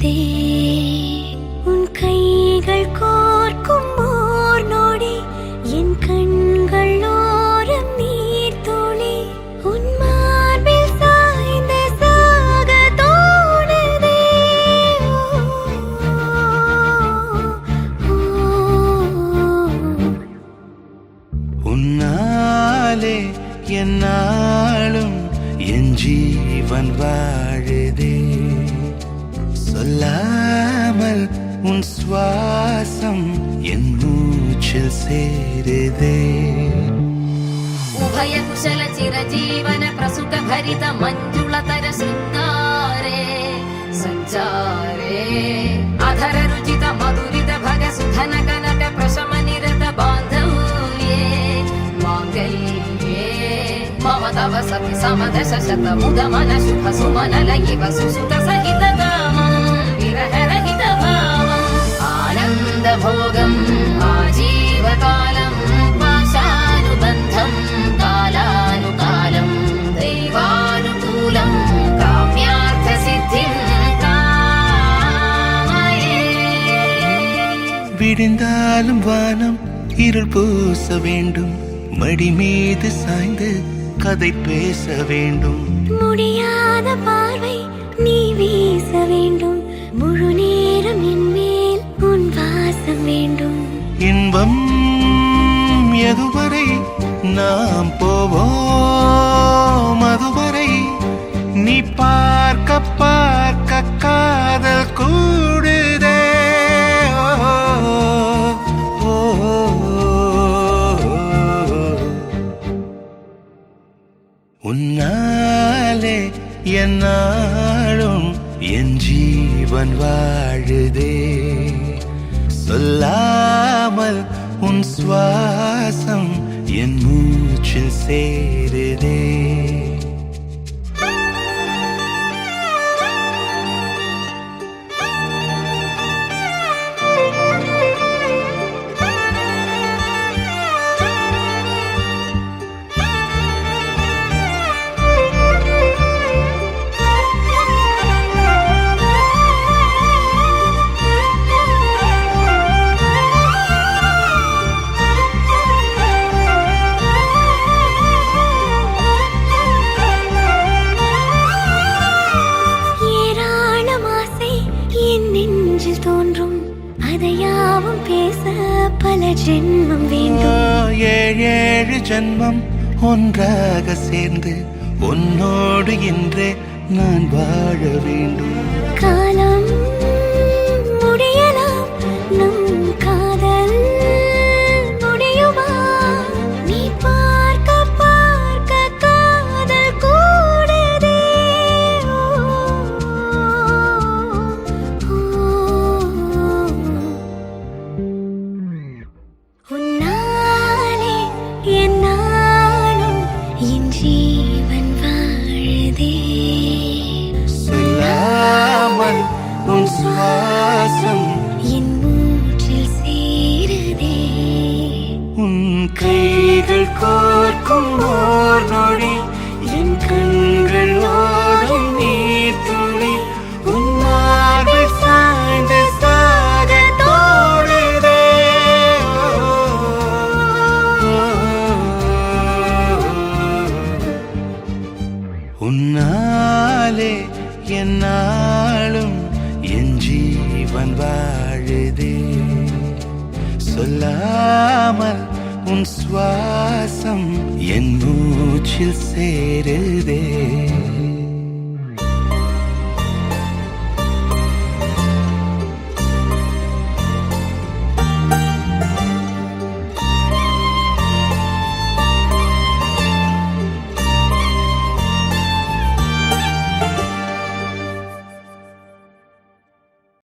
சேருதே உன் கைகள் கோர்க்கும் ஓர் நொடி என் கண்கள் ஓரம் நீர் துளி உன் மார்பில் சாய்ந்த சாக தோணுதே உன்னாலே என்னாலும் என் ஜீவன் வாழுதே சொல்லாமல் உன் சுவாசம் என் மூச்சில் சேருதே உபய குஷல சிரஜீவன பிரசுக பரித மஞ்சுளதர சிருங்காரே சஞ்சாரே அதர ருச்சித மதுரித பக சுதன கனக பிரசம நிரத பாந்தவ்யே மாங்கல்யே மம தவ சதி சமதச சத முத மன சுப சுமன லயிவ சுசுத சகித காமம் விரஹ ரஹித பாவம் ஆனந்த போகம் ஆஜீவகாலம் பாஷானுபந்தம் காலானுகாலம் தெய்வானுகூலம் காம்யார்த்த சித்திம் காமயே விடிந்தாலும் வானம் இருள் பூச வேண்டும் மடி மீது சாய்ந்து கதை பேச வேண்டும் முடியாத பார்வை நீ வீச வேண்டும் முழு நேரம் என் மேல் உன் வாசம் வேண்டும் இன்பம் எதுவரை நாம் போவோம் அதுவரை நீ பார்க்க பார்க்க காதல் கூடுதே ஓ, ஓ, உன்னாலே என்னாலும் என் ஜீவன் வாழுதே சொல்லாமல் உன் சுவாசம் என் மூச்சில் சேருதே தோன்றும் அதையாவும் பேச பல ஜென்மம் வேண்டும் ஏழு ஜென்மம் ஒன்றாக சேர்ந்து உன்னோடு இன்றே நான் வாழ வேண்டும் காலம் முடியலாம் நம் காதல் முடியுமா நீ பார்க்க பார்க்க காதல் கூடுதே உன்னாலே என்னாலும் என் ஜீவன் வாழுதே சொல்லாமல் உன் சுவாசம் என் மூச்சில் சேருதே உன் கைகள் கோர்க்கும் ஓர் நொடி என் கண்கள் ஓடும் நீர் துளி உன் மார்பில் சாய்ந்து சாக தோணுதே உன்னாலே என்னாலும் என் ஜீவன் வாழுதே சொல்லாமல் உன் சுவாசம் என் மூச்சில் சேருதே